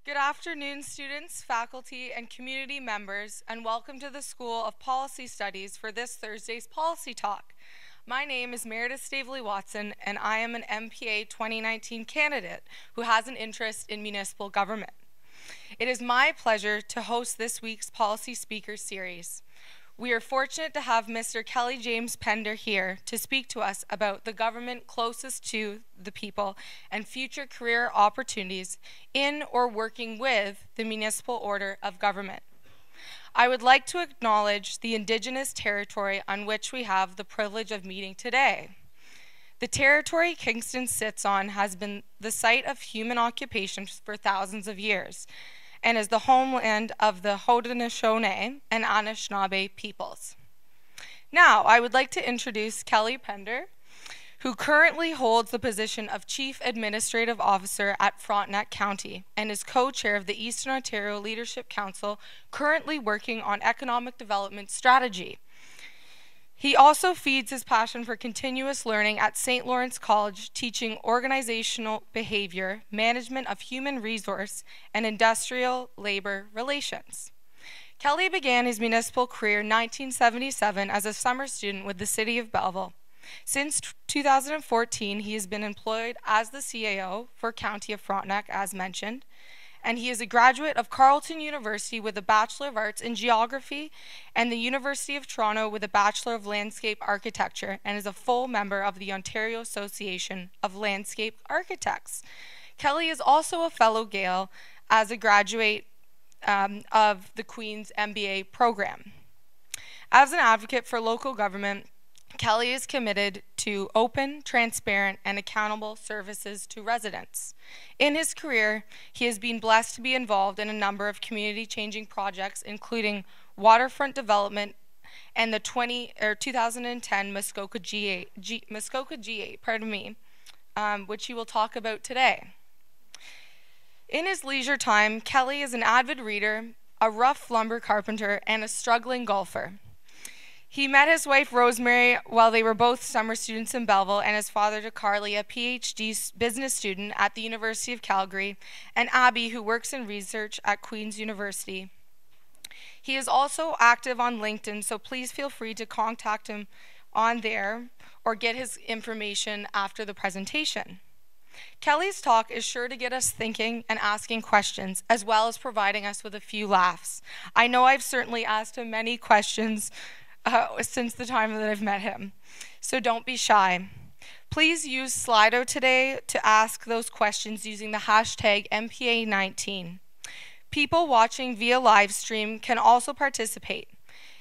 Good afternoon, students, faculty, and community members, and welcome to the School of Policy Studies for this Thursday's Policy Talk. My name is Meredith Staveley-Watson, and I am an M.B.A 2019 candidate who has an interest in municipal government. It is my pleasure to host this week's Policy Speaker Series. We are fortunate to have Mr. Kelly James Pender here to speak to us about the government closest to the people and future career opportunities in or working with the municipal order of government. I would like to acknowledge the Indigenous territory on which we have the privilege of meeting today. The territory Kingston sits on has been the site of human occupation for thousands of years, and is the homeland of the Haudenosaunee and Anishinaabe peoples. Now, I would like to introduce Kelly Pender, who currently holds the position of Chief Administrative Officer at Frontenac County and is co-chair of the Eastern Ontario Leadership Council, currently working on economic development strategy. He also feeds his passion for continuous learning at St. Lawrence College, teaching organizational behavior, management of human resource, and industrial labor relations. Kelly began his municipal career in 1977 as a summer student with the City of Belleville. Since 2014, he has been employed as the CAO for County of Frontenac, as mentioned, and he is a graduate of Carleton University with a Bachelor of Arts in Geography and the University of Toronto with a Bachelor of Landscape Architecture, and is a full member of the Ontario Association of Landscape Architects. Kelly is also a fellow Gale as a graduate of the Queen's M.B.A program. As an advocate for local government, Kelly is committed to open, transparent, and accountable services to residents. In his career, he has been blessed to be involved in a number of community-changing projects, including waterfront development and the 2010 Muskoka G8, which he will talk about today. In his leisure time, Kelly is an avid reader, a rough lumber carpenter, and a struggling golfer. He met his wife, Rosemary, while they were both summer students in Belleville, and his father, to Carly, a PhD business student at the University of Calgary, and Abby, who works in research at Queen's University. He is also active on LinkedIn, so please feel free to contact him on there or get his information after the presentation. Kelly's talk is sure to get us thinking and asking questions, as well as providing us with a few laughs. I know I've certainly asked him many questions since the time that I've met him. So don't be shy. Please use Slido today to ask those questions using the hashtag MPA19. People watching via live stream can also participate.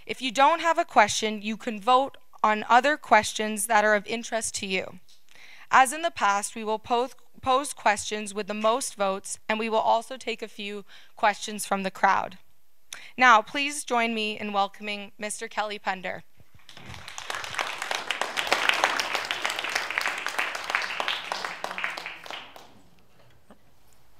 If you don't have a question, you can vote on other questions that are of interest to you. As in the past, we will pose questions with the most votes, and we will also take a few questions from the crowd. Now, please join me in welcoming Mr. Kelly Pender.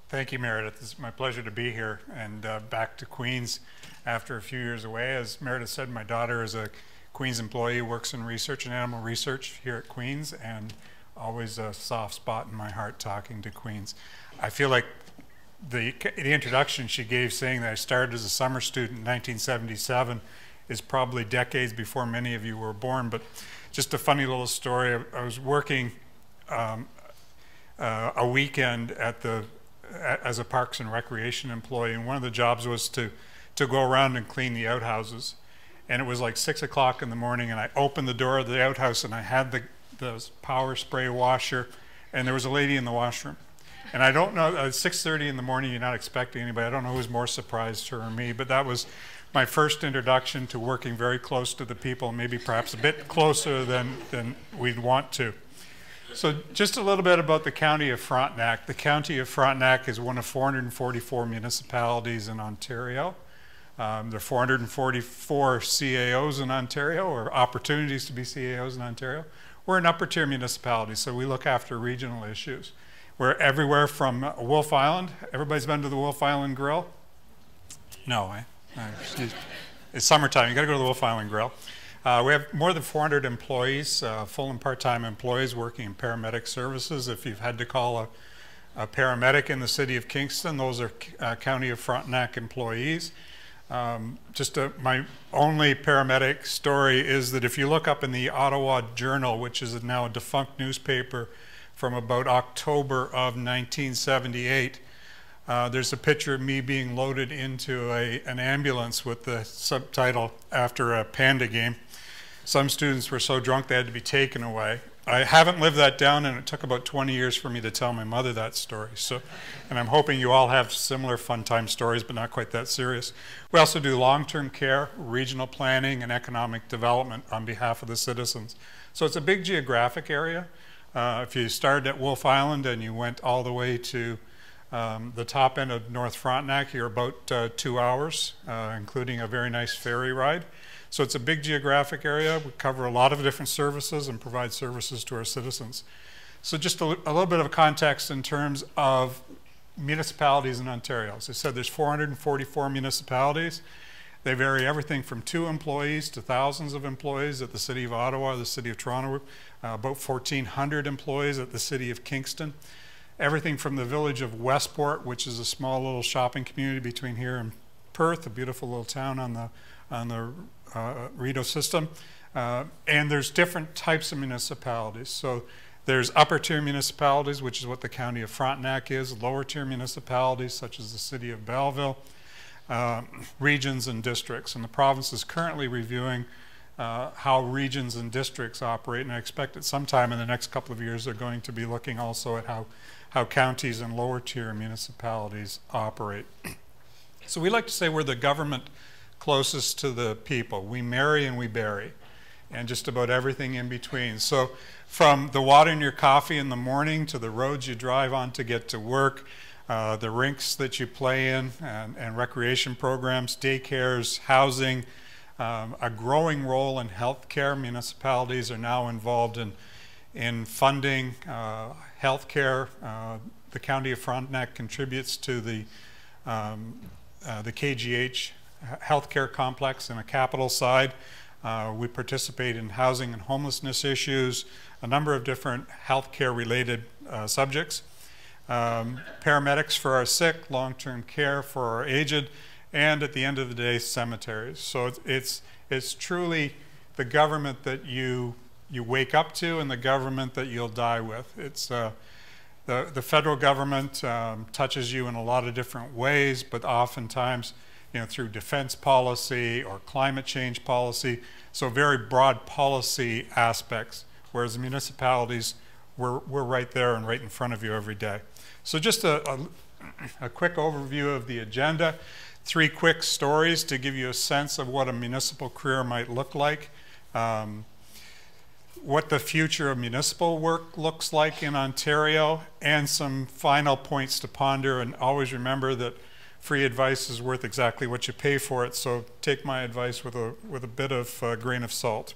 Thank you, Meredith. It's my pleasure to be here and back to Queen's after a few years away. As Meredith said, my daughter is a Queen's employee, works in research and animal research here at Queen's, and always a soft spot in my heart talking to Queen's. I feel like the introduction she gave, saying that I started as a summer student in 1977, is probably decades before many of you were born. But just a funny little story. I was working a weekend as a Parks and Recreation employee, and one of the jobs was to go around and clean the outhouses. And it was like 6 o'clock in the morning, and I opened the door of the outhouse, and I had the power spray washer, and there was a lady in the washroom. And I don't know, at 6:30 in the morning, you're not expecting anybody. I don't know who was more surprised, her or me, but that was my first introduction to working very close to the people, maybe perhaps a bit closer than we'd want to. So just a little bit about the County of Frontenac. The County of Frontenac is one of 444 municipalities in Ontario. There are 444 CAOs in Ontario, or opportunities to be CAOs in Ontario. We're an upper tier municipality, so we look after regional issues. We're everywhere from Wolf Island. Everybody's been to the Wolf Island Grill? No, it's summertime. You got to go to the Wolf Island Grill. We have more than 400 employees, full and part-time employees working in paramedic services. If you've had to call a paramedic in the City of Kingston. Those are County of Frontenac employees. My only paramedic story is that if you look up in the Ottawa Journal, which is now a defunct newspaper from about October of 1978, there's a picture of me being loaded into an ambulance with the subtitle "After a Panda game." Some students were so drunk they had to be taken away. I haven't lived that down, and it took about 20 years for me to tell my mother that story. And I'm hoping you all have similar fun time stories, but not quite that serious. We also do long-term care, regional planning, and economic development on behalf of the citizens. So it's a big geographic area. If you started at Wolf Island and you went all the way to the top end of North Frontenac, you're about 2 hours, including a very nice ferry ride. So it's a big geographic area. We cover a lot of different services and provide services to our citizens. So just a little bit of context in terms of municipalities in Ontario. As I said, there's 444 municipalities. They vary everything from 2 employees to thousands of employees at the City of Ottawa, the City of Toronto, about 1,400 employees at the City of Kingston. Everything from the village of Westport, which is a small little shopping community between here and Perth, a beautiful little town on the Rideau system. And there's different types of municipalities. So there's upper tier municipalities, which is what the County of Frontenac is, lower tier municipalities, such as the City of Belleville, regions and districts. And the province is currently reviewing how regions and districts operate, and I expect that sometime in the next couple of years they're going to be looking also at how counties and lower tier municipalities operate. So we like to say we're the government closest to the people. We marry and we bury, and just about everything in between. So from the water in your coffee in the morning to the roads you drive on to get to work, the rinks that you play in, and recreation programs, daycares, housing, a growing role in healthcare. Municipalities are now involved in funding healthcare. The County of Frontenac contributes to the KGH healthcare complex in a capital side. We participate in housing and homelessness issues, a number of different healthcare related subjects. Paramedics for our sick, long-term care for our aged, and at the end of the day, cemeteries. So it's truly the government that you wake up to and the government that you'll die with. It's the federal government touches you in a lot of different ways, but oftentimes, through defense policy or climate change policy, so very broad policy aspects, whereas municipalities, we're right there and right in front of you every day. So just a quick overview of the agenda. 3 quick stories to give you a sense of what a municipal career might look like, what the future of municipal work looks like in Ontario, and some final points to ponder. And always remember that free advice is worth exactly what you pay for it, so take my advice with a bit of grain of salt.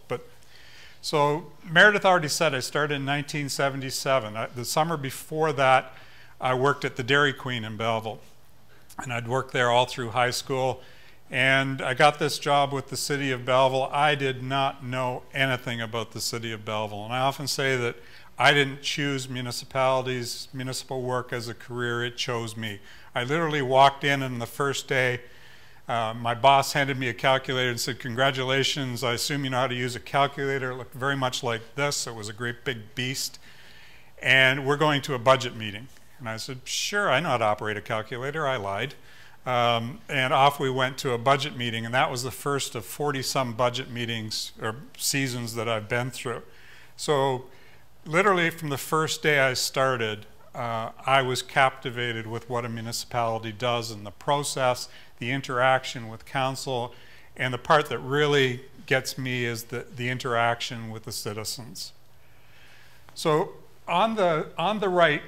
So Meredith already said I started in 1977. The summer before that, I worked at the Dairy Queen in Belleville, and I'd worked there all through high school, and I got this job with the City of Belleville. I did not know anything about the City of Belleville, and I often say that I didn't choose municipalities, municipal work as a career, it chose me. I literally walked in, and the first day, my boss handed me a calculator and said, "Congratulations, I assume you know how to use a calculator." It looked very much like this. It was a great big beast. "And we're going to a budget meeting." And I said, "Sure, I know how to operate a calculator." I lied. And off we went to a budget meeting, and that was the first of 40-some budget meetings or seasons that I've been through. So literally from the first day I started, I was captivated with what a municipality does and the process, the interaction with council, and the part that really gets me is the interaction with the citizens. So on the right,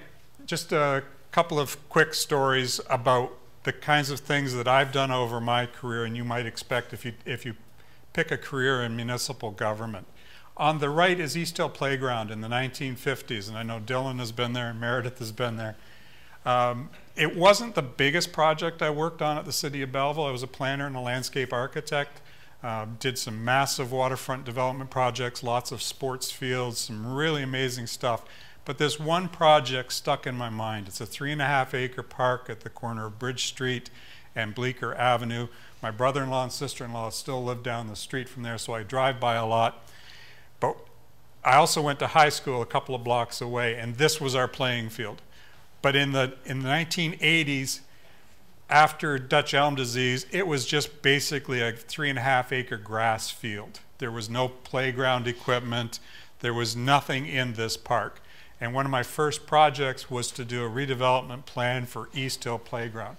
just a couple of quick stories about the kinds of things that I've done over my career, and you might expect if you pick a career in municipal government. On the right is East Hill Playground in the 1950s, and I know Dylan has been there and Meredith has been there. It wasn't the biggest project I worked on at the City of Belleville. I was a planner and a landscape architect. Did some massive waterfront development projects, lots of sports fields, some really amazing stuff. but this one project stuck in my mind. It's a 3.5-acre park at the corner of Bridge Street and Bleecker Avenue. My brother-in-law and sister-in-law still live down the street from there, so I drive by a lot. But I also went to high school a couple of blocks away, and this was our playing field. But in the 1980s, after Dutch elm disease, it was just basically a 3.5-acre grass field. There was no playground equipment. There was nothing in this park. And one of my first projects was to do a redevelopment plan for East Hill Playground.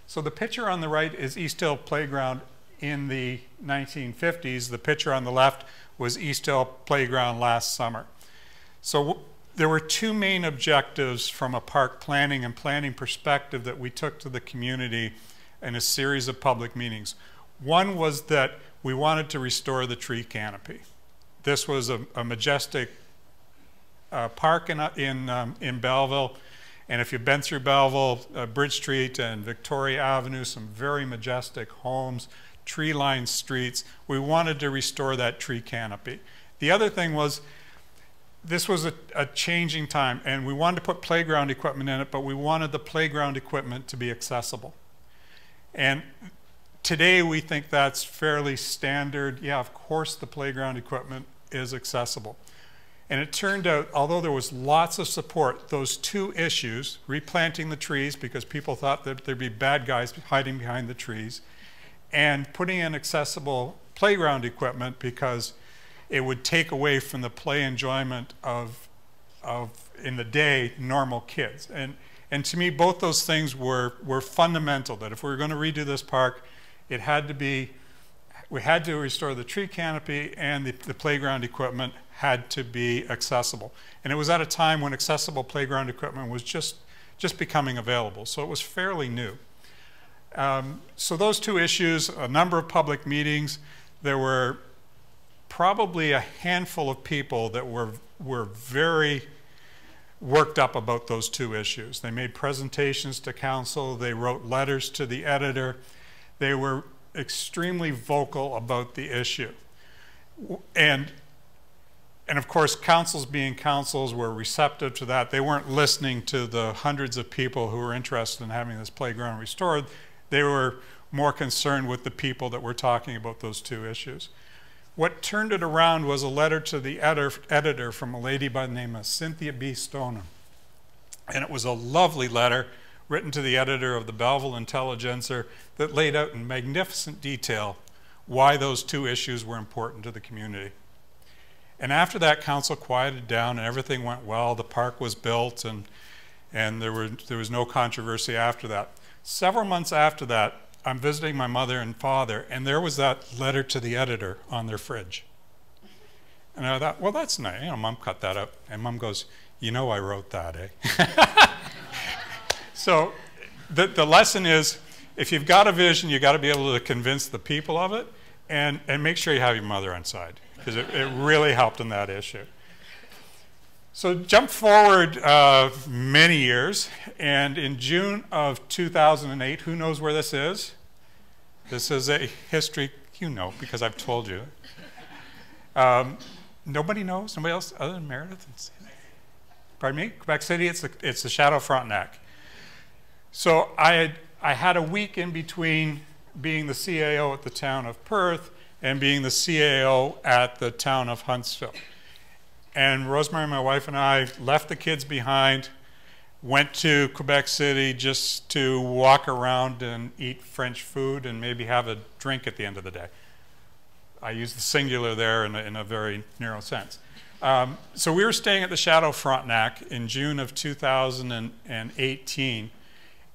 So the picture on the right is East Hill Playground in the 1950s. The picture on the left was East Hill Playground last summer. So there were two main objectives from a park planning and planning perspective that we took to the community in a series of public meetings. One was that we wanted to restore the tree canopy. This was a majestic park in Belleville, and if you've been through Belleville, Bridge Street and Victoria Avenue, some very majestic homes, tree-lined streets, we wanted to restore that tree canopy. The other thing was, this was a changing time, and we wanted to put playground equipment in it, but we wanted the playground equipment to be accessible. And today we think that's fairly standard. Yeah, of course the playground equipment is accessible. And it turned out, although there was lots of support, those two issues, replanting the trees because people thought that there'd be bad guys hiding behind the trees, and putting in accessible playground equipment because it would take away from the play enjoyment of in the day, normal kids. And to me, both those things were fundamental, that if we were going to redo this park, it had to be, we had to restore the tree canopy, and the playground equipment had to be accessible. And it was at a time when accessible playground equipment was just becoming available, so it was fairly new. So those two issues, a number of public meetings, there were probably a handful of people that were very worked up about those two issues. They made presentations to council, they wrote letters to the editor, they were extremely vocal about the issue. And of course, councils being councils were receptive to that. They weren't listening to the hundreds of people who were interested in having this playground restored. They were more concerned with the people that were talking about those two issues. What turned it around was a letter to the editor from a lady by the name of Cynthia B. Stoneham. And it was a lovely letter written to the editor of the Belleville Intelligencer that laid out in magnificent detail why those two issues were important to the community. And after that, council quieted down and everything went well. The park was built, and there was no controversy after that. Several months after that, I'm visiting my mother and father, and there was that letter to the editor on their fridge. And I thought, well, that's nice. You know, Mom cut that up. And Mom goes, you know I wrote that, eh? So the lesson is, if you've got a vision, you've got to be able to convince the people of it, and make sure you have your mother on side, because it really helped in that issue. So jump forward many years, and in June of 2008, who knows where this is? This is a history, you know, because I've told you. Nobody knows? Nobody else other than Meredith? Pardon me? Quebec City, it's the Shadow Frontenac. So I had a week in between being the CAO at the town of Perth and being the CAO at the town of Huntsville. And Rosemary, my wife, and I left the kids behind, went to Quebec City just to walk around and eat French food and maybe have a drink at the end of the day. I use the singular there in a very narrow sense. So we were staying at the Shadow Frontenac in June of 2018,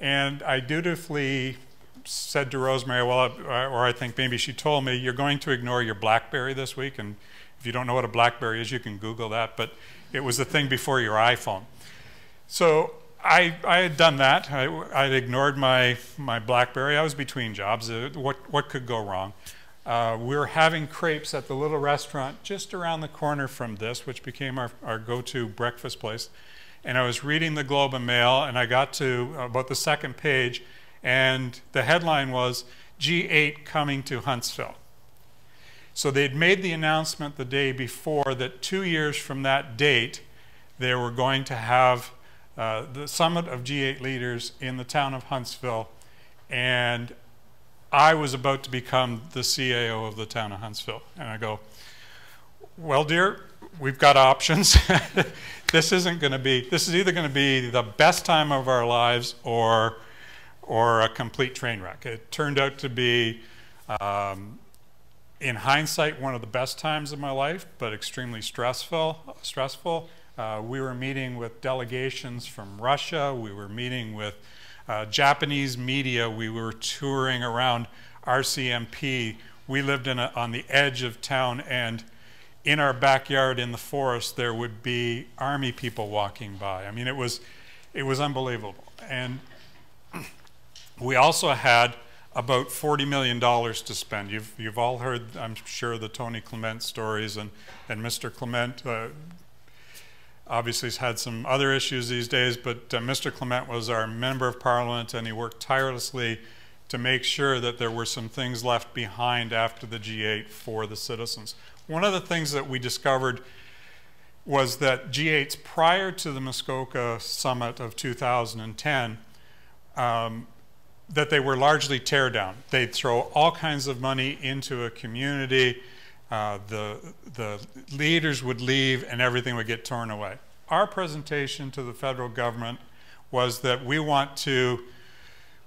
and I dutifully said to Rosemary, well, or I think maybe she told me, you're going to ignore your BlackBerry this week, and if you don't know what a BlackBerry is, you can Google that, but it was the thing before your iPhone. So I had done that. I'd ignored my BlackBerry. I was between jobs. What could go wrong? We were having crepes at the little restaurant just around the corner from this, which became our go-to breakfast place. And I was reading the Globe and Mail, and I got to about the second page, and the headline was, G8 coming to Huntsville. So they'd made the announcement the day before that 2 years from that date, they were going to have the summit of G8 leaders in the town of Huntsville, and I was about to become the CAO of the town of Huntsville. And I go, well, dear, we've got options. This is either going to be the best time of our lives or a complete train wreck. It turned out to be, in hindsight, one of the best times of my life, but extremely stressful. We were meeting with delegations from Russia. We were meeting with Japanese media. We were touring around RCMP. We lived on the edge of town, and in our backyard in the forest there would be Army people walking by. I mean, it was unbelievable. And we also had about $40 million to spend. You've all heard, I'm sure, the Tony Clement stories, and Mr. Clement obviously has had some other issues these days, but Mr. Clement was our member of Parliament, and he worked tirelessly to make sure that there were some things left behind after the G8 for the citizens. One of the things that we discovered was that G8s prior to the Muskoka Summit of 2010, that they were largely tear down. They'd throw all kinds of money into a community, the leaders would leave, and everything would get torn away. Our presentation to the federal government was that we want to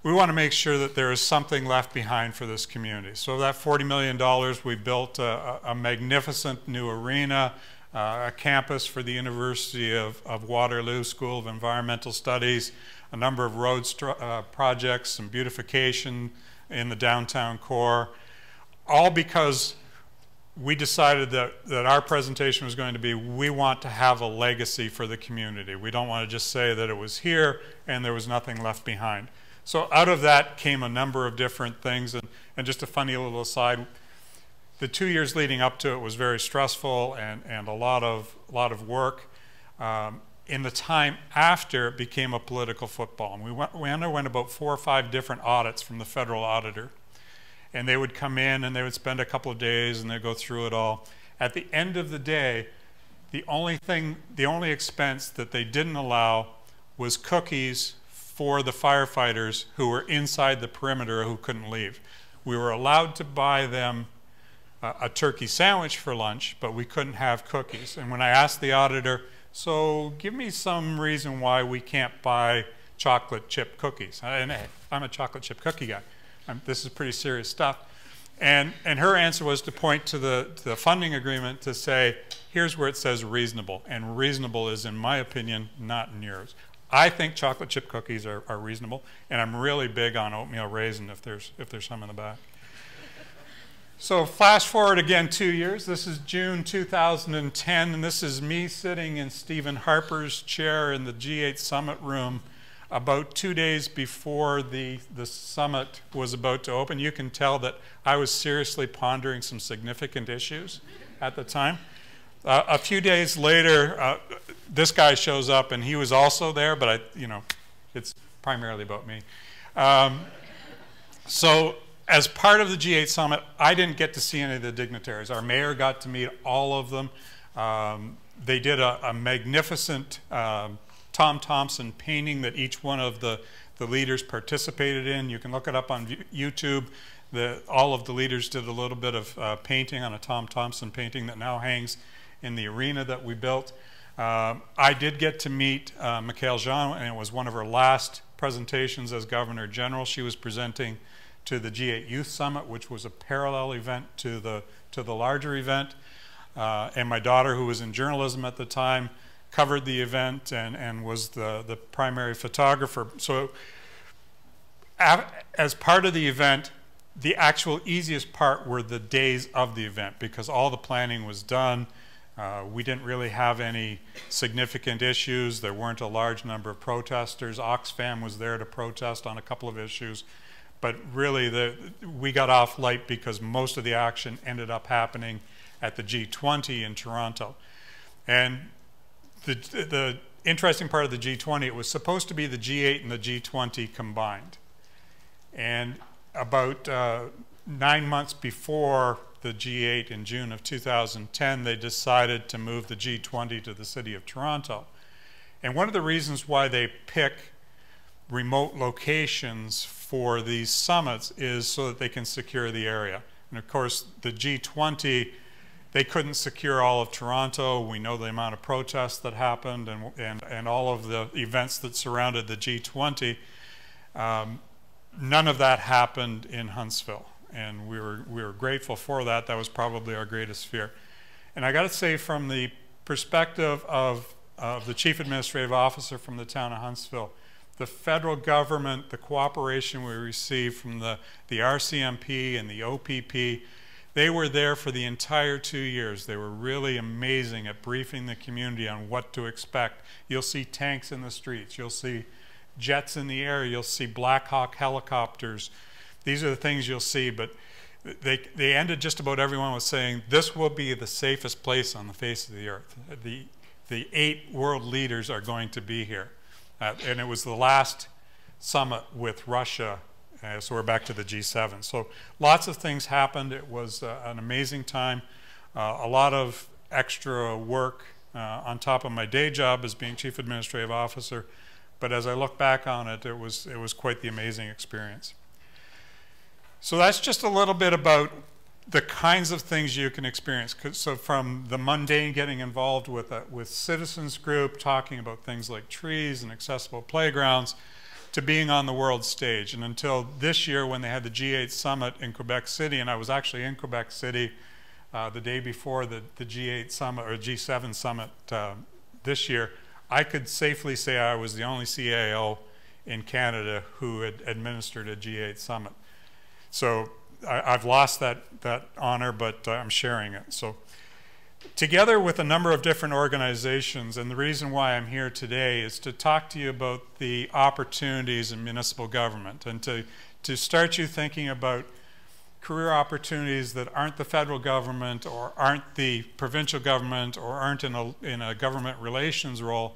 make sure that there is something left behind for this community. So that $40 million, we built a magnificent new arena, a campus for the University of Waterloo School of Environmental Studies, a number of road projects, some beautification in the downtown core, all because we decided that our presentation was going to be, we want to have a legacy for the community. We don't want to just say that it was here and there was nothing left behind. So out of that came a number of different things, and just a funny little aside, the 2 years leading up to it was very stressful and a lot of work. In the time after, it became a political football, and we underwent about 4 or 5 different audits from the federal auditor. And they would come in and they would spend a couple of days and they'd go through it all. At the end of the day, the only expense that they didn't allow was cookies for the firefighters who were inside the perimeter who couldn't leave. We were allowed to buy them a turkey sandwich for lunch, but we couldn't have cookies. And when I asked the auditor, so give me some reason why we can't buy chocolate chip cookies. And I'm a chocolate chip cookie guy. This is pretty serious stuff. And her answer was to point to the funding agreement to say, here's where it says reasonable. And reasonable is, in my opinion, not in yours. I think chocolate chip cookies are reasonable, and I'm really big on oatmeal raisin if there's some in the back. So flash forward again 2 years. This is June 2010, and this is me sitting in Stephen Harper's chair in the G8 Summit room about 2 days before the summit was about to open. You can tell that I was seriously pondering some significant issues at the time. A few days later, this guy shows up, and he was also there, but it's primarily about me. So as part of the G8 Summit, I didn't get to see any of the dignitaries. Our mayor got to meet all of them. They did a magnificent Tom Thompson painting that each one of the leaders participated in. You can look it up on YouTube. All of the leaders did a little bit of painting on a Tom Thompson painting that now hangs in the arena that we built. I did get to meet Michaëlle Jean, and it was one of her last presentations as Governor General. She was presenting to the G8 Youth Summit, which was a parallel event to the larger event. And my daughter, who was in journalism at the time, covered the event and was the primary photographer. So as part of the event, the actual easiest part were the days of the event, because all the planning was done. We didn't really have any significant issues. There weren't a large number of protesters. Oxfam was there to protest on a couple of issues. But really, we got off light because most of the action ended up happening at the G20 in Toronto. And the interesting part of the G20, it was supposed to be the G8 and the G20 combined. And about 9 months before the G8 in June of 2010, they decided to move the G20 to the City of Toronto. And one of the reasons why they pick remote locations for these summits is so that they can secure the area. And of course, the G20, they couldn't secure all of Toronto. We know the amount of protests that happened and all of the events that surrounded the G20. None of that happened in Huntsville, and we were grateful for that. That was probably our greatest fear. And I got to say, from the perspective of the Chief Administrative Officer from the town of Huntsville, the federal government, the cooperation we received from the RCMP and the OPP, they were there for the entire 2 years. They were really amazing at briefing the community on what to expect. You'll see tanks in the streets. You'll see jets in the air. You'll see Black Hawk helicopters. These are the things you'll see, but they ended just about everyone with saying, this will be the safest place on the face of the earth. The 8 world leaders are going to be here. And it was the last summit with Russia, so we're back to the G7. So lots of things happened. It was an amazing time. A lot of extra work on top of my day job as being Chief Administrative Officer. But as I look back on it, it was quite the amazing experience. So that's just a little bit about the kinds of things you can experience. So from the mundane, getting involved with citizens group, talking about things like trees and accessible playgrounds, to being on the world stage. And until this year, when they had the G8 summit in Quebec City, and I was actually in Quebec City the day before the G8 summit or G7 summit this year, I could safely say I was the only CAO in Canada who had administered a G8 summit. So I've lost that honor, but I'm sharing it. So together with a number of different organizations, and the reason why I'm here today is to talk to you about the opportunities in municipal government and to start you thinking about career opportunities that aren't the federal government or aren't the provincial government or aren't in a government relations role,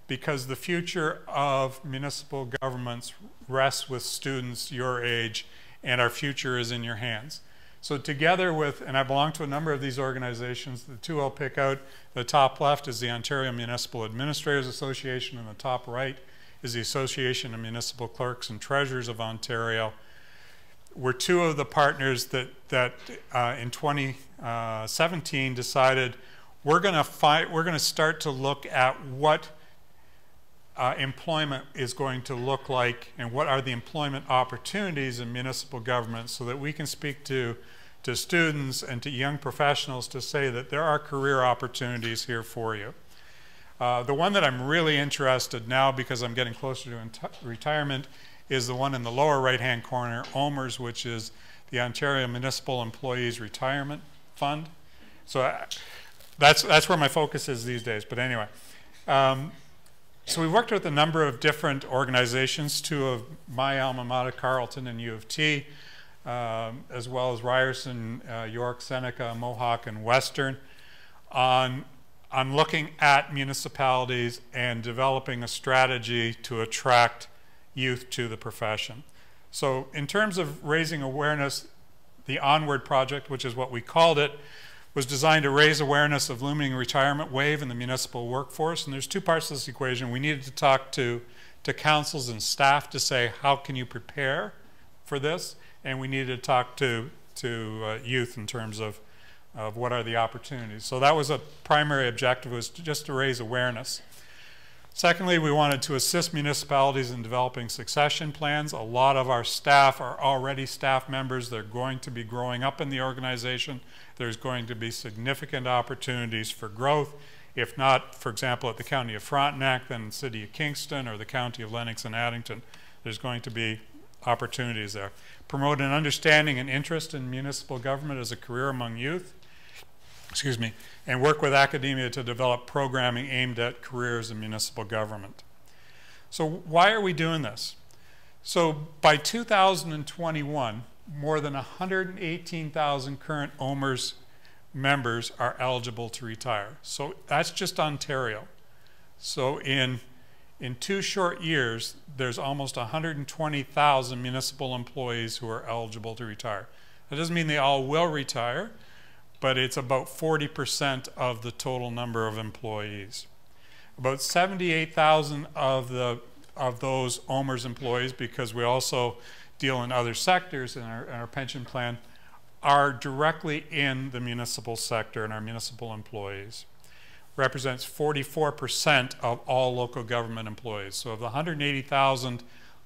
because the future of municipal governments rests with students your age, and our future is in your hands. So together with, and I belong to a number of these organizations, the two I'll pick out, the top left is the Ontario Municipal Administrators Association, and the top right is the Association of Municipal Clerks and Treasurers of Ontario. We're two of the partners that in 2017 decided we're going to start to look at what employment is going to look like and what are the employment opportunities in municipal government, so that we can speak to students and to young professionals to say that there are career opportunities here for you. The one that I'm really interested now, because I'm getting closer to retirement, is the one in the lower right-hand corner, OMERS, which is the Ontario Municipal Employees Retirement Fund. So that's where my focus is these days. But anyway, so we've worked with a number of different organizations, two of my alma mater, Carleton and U of T, as well as Ryerson, York, Seneca, Mohawk, and Western, on looking at municipalities and developing a strategy to attract youth to the profession. So in terms of raising awareness, the Onward Project, which is what we called it, was designed to raise awareness of looming retirement wave in the municipal workforce. And there's two parts to this equation. We needed to talk to councils and staff to say, how can you prepare for this? And we needed to talk to youth in terms of what are the opportunities. So that was a primary objective, was just to raise awareness. Secondly, we wanted to assist municipalities in developing succession plans. A lot of our staff are already staff members. They're going to be growing up in the organization. There's going to be significant opportunities for growth. If not, for example, at the County of Frontenac, then the City of Kingston or the County of Lennox and Addington, there's going to be opportunities there. Promote an understanding and interest in municipal government as a career among youth. Excuse me, and work with academia to develop programming aimed at careers in municipal government. So why are we doing this? So by 2021, more than 118,000 current OMERS members are eligible to retire. So that's just Ontario. So in 2 short years, there's almost 120,000 municipal employees who are eligible to retire. That doesn't mean they all will retire, but it's about 40% of the total number of employees. About 78,000 of those OMERS employees, because we also deal in other sectors in our pension plan, are directly in the municipal sector, and our municipal employees. Represents 44% of all local government employees. So of the 180,000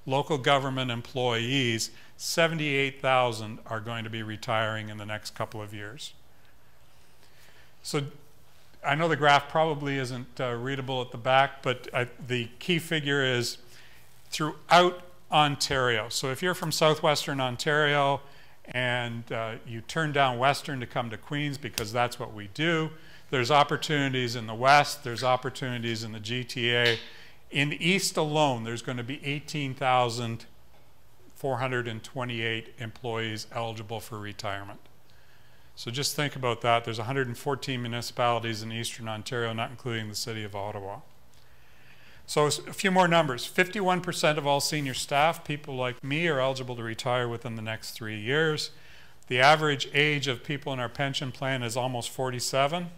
local government employees, 78,000 are going to be retiring in the next couple of years. So I know the graph probably isn't readable at the back, but the key figure is throughout Ontario. So if you're from southwestern Ontario and you turn down Western to come to Queens, because that's what we do, there's opportunities in the West, there's opportunities in the GTA. In the East alone, there's going to be 18,428 employees eligible for retirement. So just think about that. There's 114 municipalities in Eastern Ontario, not including the City of Ottawa. So a few more numbers. 51% of all senior staff, people like me, are eligible to retire within the next 3 years. The average age of people in our pension plan is almost 47.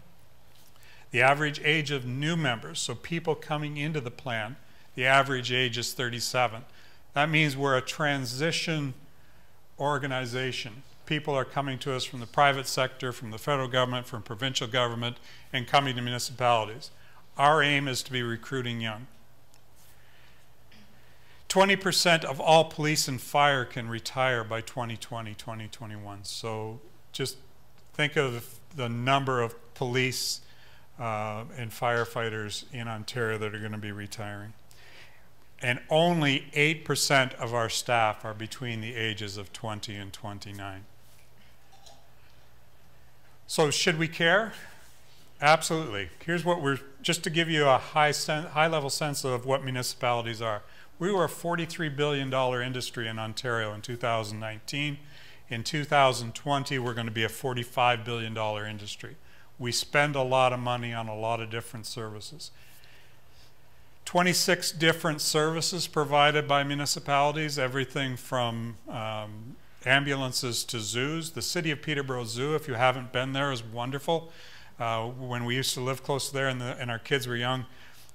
The average age of new members, so people coming into the plan, the average age is 37. That means we're a transition organization. People are coming to us from the private sector, from the federal government, from provincial government, and coming to municipalities. Our aim is to be recruiting young. 20% of all police and fire can retire by 2020, 2021. So just think of the number of police and firefighters in Ontario that are going to be retiring. And only 8% of our staff are between the ages of 20 and 29. So should we care? Absolutely. Here's what just to give you a high-level sense of what municipalities are. We were a $43 billion industry in Ontario in 2019. In 2020, we're going to be a $45 billion industry. We spend a lot of money on a lot of different services. 26 different services provided by municipalities, everything from ambulances to zoos. The City of Peterborough Zoo, if you haven't been there, is wonderful. When we used to live close there and our kids were young,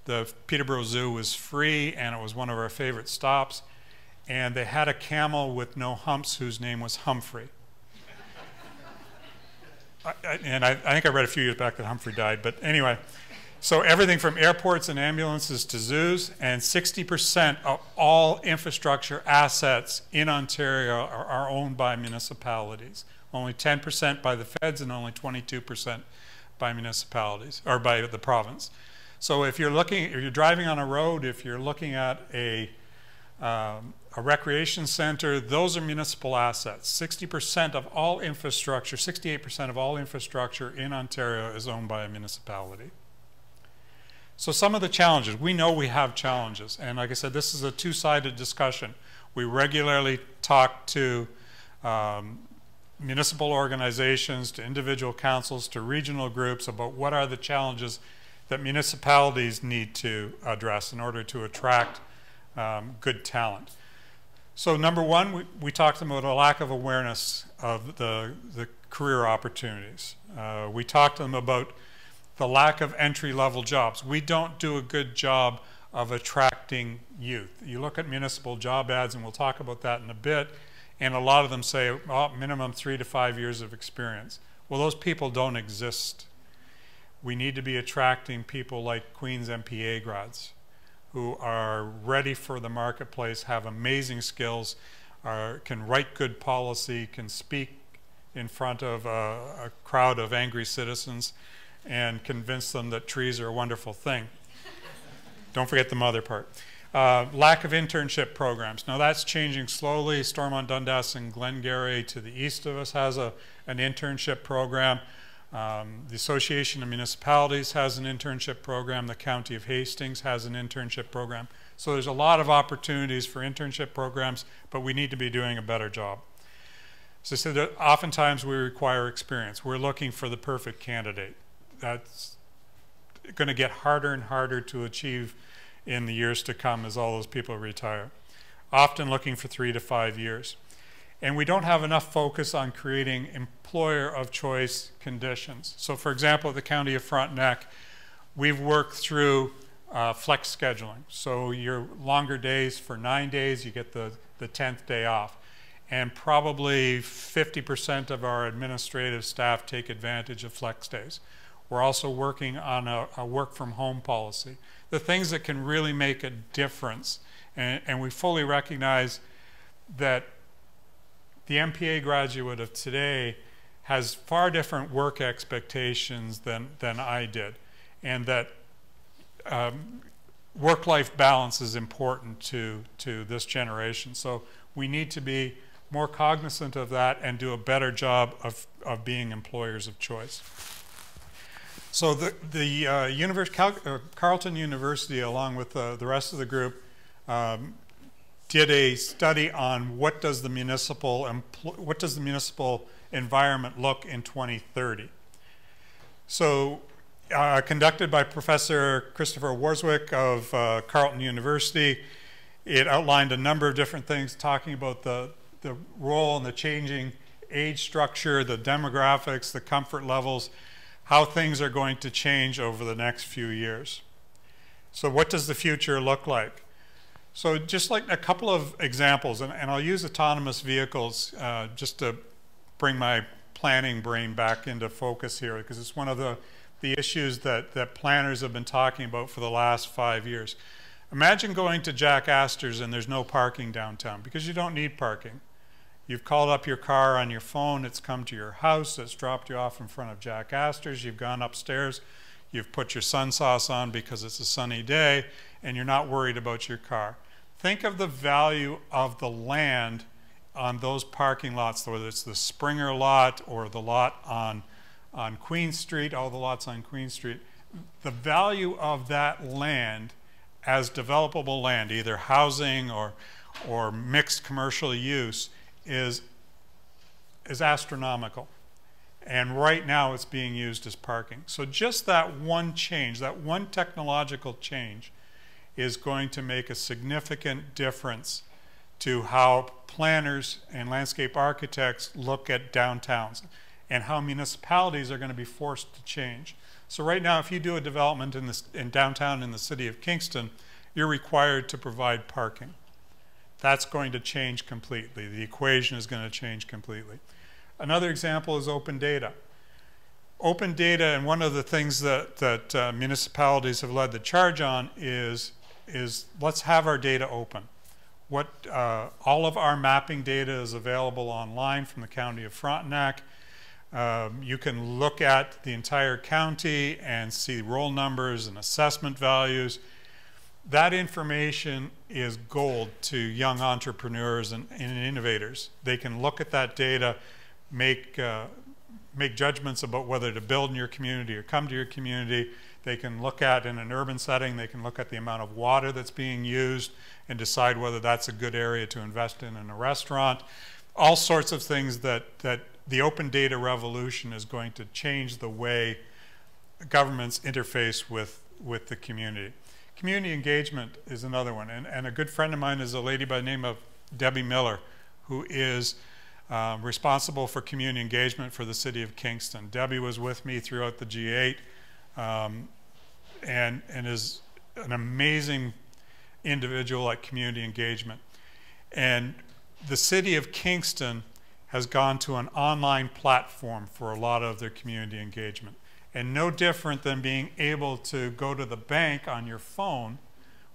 the Peterborough Zoo was free and it was one of our favorite stops. And they had a camel with no humps whose name was Humphrey. I think I read a few years back that Humphrey died, but anyway. So everything from airports and ambulances to zoos, and 60% of all infrastructure assets in Ontario are owned by municipalities. Only 10% by the feds and only 22% by municipalities, or by the province. So if you're driving on a road, if you're looking at a recreation center, those are municipal assets. 60% of all infrastructure, 68% of all infrastructure in Ontario is owned by a municipality. So some of the challenges, we know we have challenges, and like I said, this is a two-sided discussion. We regularly talk to municipal organizations, to individual councils, to regional groups about what are the challenges that municipalities need to address in order to attract good talent. So number one, we talked about a lack of awareness of the career opportunities. We talked to them about the lack of entry-level jobs. We don't do a good job of attracting youth. You look at municipal job ads, and we'll talk about that in a bit, and a lot of them say, well, minimum 3 to 5 years of experience. Well, those people don't exist. We need to be attracting people like Queen's M.B.A. grads who are ready for the marketplace, have amazing skills, can write good policy, can speak in front of a crowd of angry citizens and convince them that trees are a wonderful thing. Don't forget the mother part. Lack of internship programs. Now that's changing slowly. Stormont, Dundas, and Glengarry to the east of us has an internship program. The Association of Municipalities has an internship program. The County of Hastings has an internship program. So there's a lot of opportunities for internship programs, but we need to be doing a better job. So I said that oftentimes we require experience. We're looking for the perfect candidate. That's going to get harder and harder to achieve in the years to come as all those people retire. Often looking for 3 to 5 years. And we don't have enough focus on creating employer of choice conditions. So for example, at the County of Frontenac, we've worked through flex scheduling. So your longer days for 9 days, you get the 10th day off. And probably 50% of our administrative staff take advantage of flex days. We're also working on a work from home policy. The things that can really make a difference. And we fully recognize that the M.P.A. graduate of today has far different work expectations than I did. And that work-life balance is important to this generation. So we need to be more cognizant of that and do a better job of being employers of choice. So Carleton University, along with the rest of the group, did a study on what does the municipal environment look in 2030. So conducted by Professor Christopher Warswick of Carleton University, it outlined a number of different things talking about the role and the changing age structure, the demographics, the comfort levels, how things are going to change over the next few years. So what does the future look like? So just like a couple of examples, and I'll use autonomous vehicles just to bring my planning brain back into focus here, because it's one of the issues that planners have been talking about for the last 5 years. Imagine going to Jack Astor's and there's no parking downtown, because you don't need parking. You've called up your car on your phone, it's come to your house, it's dropped you off in front of Jack Astor's, you've gone upstairs, you've put your sun sauce on because it's a sunny day, and you're not worried about your car. Think of the value of the land on those parking lots, whether it's the Springer lot or the lot on Queen Street, all the lots on Queen Street. The value of that land as developable land, either housing or mixed commercial use, is astronomical. And right now it's being used as parking. So just that one change, that one technological change, is going to make a significant difference to how planners and landscape architects look at downtowns and how municipalities are going to be forced to change. So right now, if you do a development in downtown in the city of Kingston, you're required to provide parking. That's going to change completely. The equation is going to change completely. Another example is open data. Open data, and one of the things that municipalities have led the charge on is let's have our data open. All of our mapping data is available online from the County of Frontenac. You can look at the entire county and see roll numbers and assessment values. That information is gold to young entrepreneurs and innovators. They can look at that data, make judgments about whether to build in your community or come to your community. They can look at, in an urban setting, they can look at the amount of water that's being used and decide whether that's a good area to invest in a restaurant. All sorts of things that the open data revolution is going to change the way governments interface with the community. Community engagement is another one, and a good friend of mine is a lady by the name of Debbie Miller, who is responsible for community engagement for the city of Kingston. Debbie was with me throughout the G8 and is an amazing individual at community engagement. And the city of Kingston has gone to an online platform for a lot of their community engagement. And no different than being able to go to the bank on your phone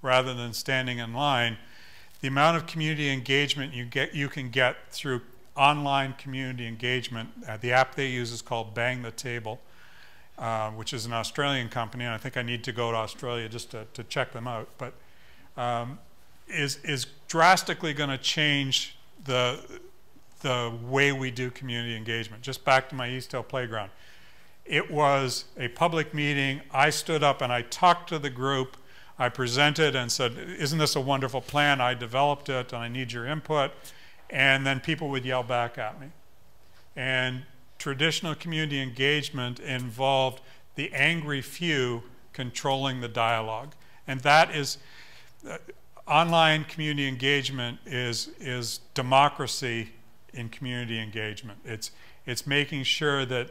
rather than standing in line, the amount of community engagement you can get through online community engagement. The app they use is called Bang the Table, which is an Australian company, and I think I need to go to Australia just to check them out, but is drastically going to change the way we do community engagement. Just back to my East Hill playground. It was a public meeting. I stood up and I talked to the group. I presented and said, isn't this a wonderful plan? I developed it and I need your input. And then people would yell back at me. And traditional community engagement involved the angry few controlling the dialogue. And that is, online community engagement is democracy in community engagement. It's making sure that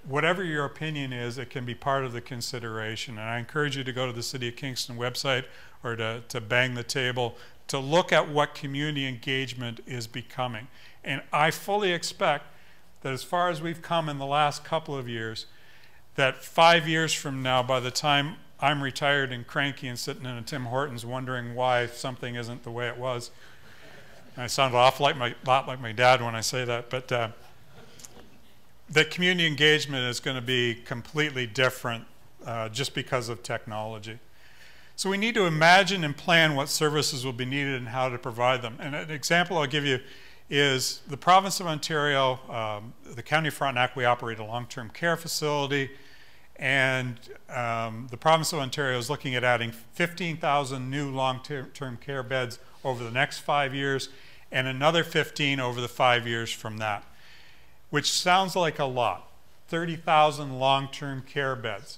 whatever your opinion is, it can be part of the consideration. And I encourage you to go to the City of Kingston website or to bang the table to look at what community engagement is becoming. And I fully expect that as far as we've come in the last couple of years, that 5 years from now, by the time I'm retired and cranky and sitting in a Tim Hortons wondering why something isn't the way it was, I sound lot like my dad when I say that, but that community engagement is going to be completely different just because of technology. So we need to imagine and plan what services will be needed and how to provide them. And an example I'll give you is the province of Ontario, the County of Frontenac, we operate a long-term care facility, and the province of Ontario is looking at adding 15,000 new long-term care beds over the next 5 years and another 15 over the 5 years from that, which sounds like a lot, 30,000 long-term care beds.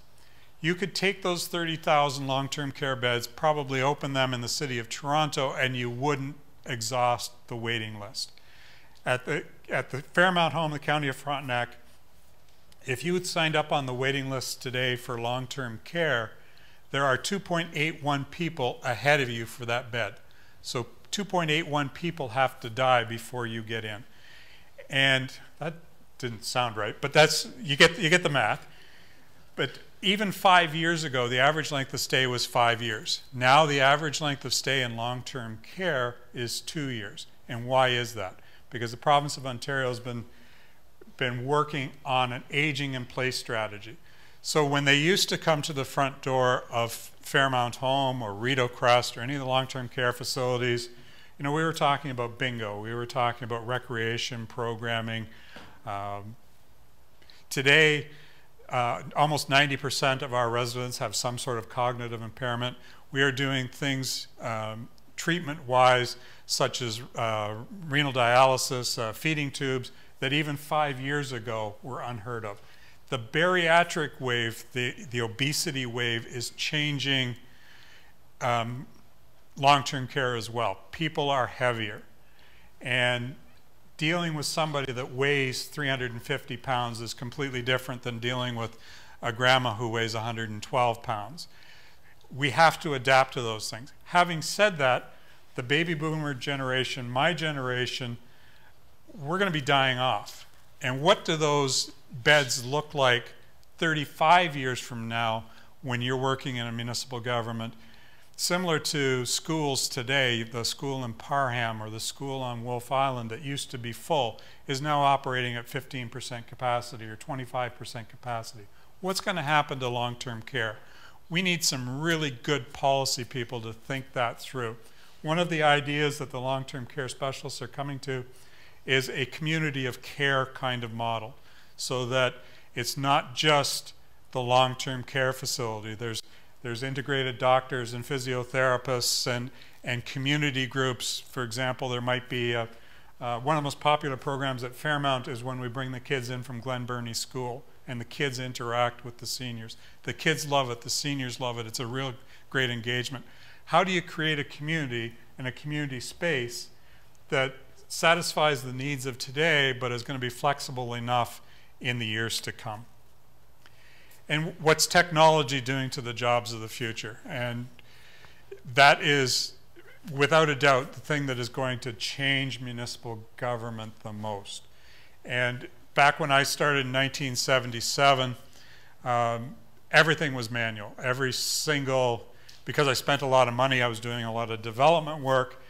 You could take those 30,000 long-term care beds, probably open them in the city of Toronto, and you wouldn't exhaust the waiting list. At the Fairmount Home, the County of Frontenac, if you had signed up on the waiting list today for long-term care, there are 2.81 people ahead of you for that bed. So 2.81 people have to die before you get in. And that didn't sound right, but that's, you get the math. But even 5 years ago, the average length of stay was 5 years. Now the average length of stay in long-term care is 2 years. And why is that? Because the province of Ontario has been working on an aging in place strategy. So when they used to come to the front door of Fairmount Home or Rideau Crest or any of the long-term care facilities, you know, we were talking about bingo, we were talking about recreation programming. Today, almost 90% of our residents have some sort of cognitive impairment. We are doing things treatment-wise, such as renal dialysis, feeding tubes, that even 5 years ago were unheard of. The bariatric wave, the obesity wave, is changing long-term care as well. People are heavier. And dealing with somebody that weighs 350 pounds is completely different than dealing with a grandma who weighs 112 pounds. We have to adapt to those things. Having said that, the baby boomer generation, my generation, we're going to be dying off. And what do those beds look like 35 years from now when you're working in a municipal government? Similar to schools today, the school in Parham or the school on Wolf Island that used to be full is now operating at 15% capacity or 25% capacity. What's going to happen to long-term care? We need some really good policy people to think that through. One of the ideas that the long-term care specialists are coming to is a community of care kind of model, so that it's not just the long-term care facility. There's integrated doctors and physiotherapists and community groups. For example, there might be one of the most popular programs at Fairmount is when we bring the kids in from Glen Burnie School and the kids interact with the seniors. The kids love it, the seniors love it. It's a real great engagement. How do you create a community and a community space that satisfies the needs of today but is going to be flexible enough in the years to come? And what's technology doing to the jobs of the future? And that is, without a doubt, the thing that is going to change municipal government the most. And back when I started in 1977, everything was manual. Every single, because I spent a lot of money, I was doing a lot of development work,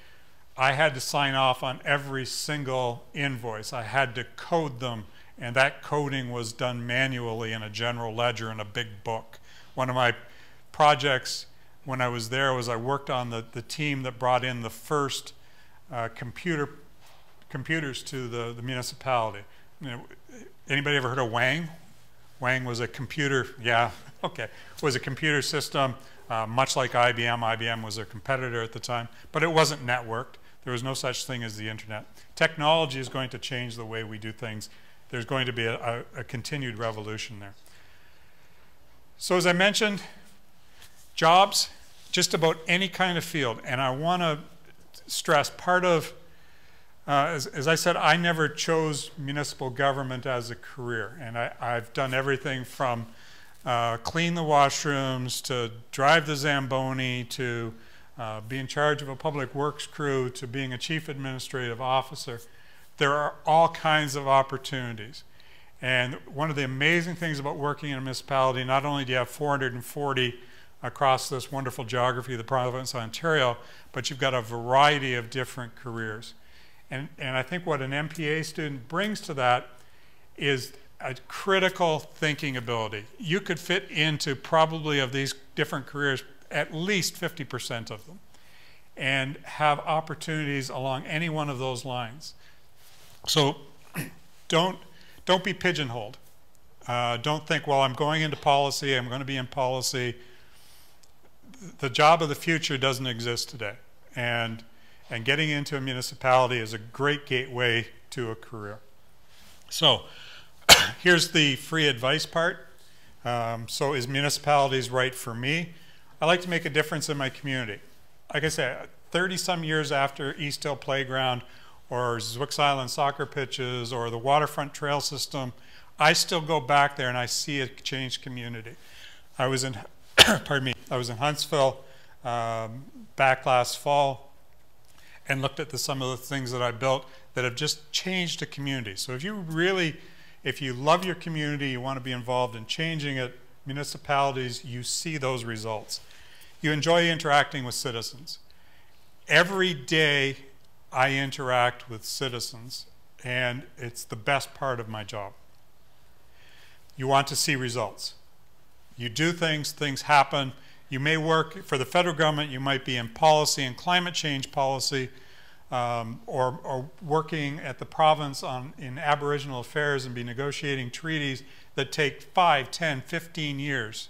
I had to sign off on every single invoice. I had to code them, and that coding was done manually in a general ledger in a big book. One of my projects when I was there was I worked on the team that brought in the first computers to the municipality. You know, anybody ever heard of Wang? Wang was a computer, yeah, okay. Was a computer system, much like IBM. IBM was their competitor at the time, but it wasn't networked. There was no such thing as the internet. Technology is going to change the way we do things. There's going to be a continued revolution there. So as I mentioned, jobs, just about any kind of field. And I want to stress part of as I said, I never chose municipal government as a career, and I've done everything from clean the washrooms to drive the Zamboni to be in charge of a public works crew to being a chief administrative officer. There are all kinds of opportunities. And one of the amazing things about working in a municipality, not only do you have 440 across this wonderful geography of the province of Ontario, but you've got a variety of different careers. And I think what an M.B.A. student brings to that is a critical thinking ability. You could fit into probably of these different careers at least 50% of them and have opportunities along any one of those lines. So don't be pigeonholed. Don't think, well, I'm going into policy, I'm going to be in policy. The job of the future doesn't exist today. And getting into a municipality is a great gateway to a career. So here's the free advice part. So is municipalities right for me? I like to make a difference in my community. Like I said, 30-some years after East Hill Playground or Zwick's Island soccer pitches or the waterfront trail system, I still go back there and I see a changed community. I was in, pardon me, I was in Huntsville back last fall and looked at some of the things that I built that have just changed a community. So if you love your community, you want to be involved in changing it, municipalities, you see those results. You enjoy interacting with citizens. Every day I interact with citizens, and it's the best part of my job. You want to see results. You do things, things happen. You may work for the federal government, you might be in policy and climate change policy, or working at the province in Aboriginal affairs and be negotiating treaties that take 5, 10, 15 years.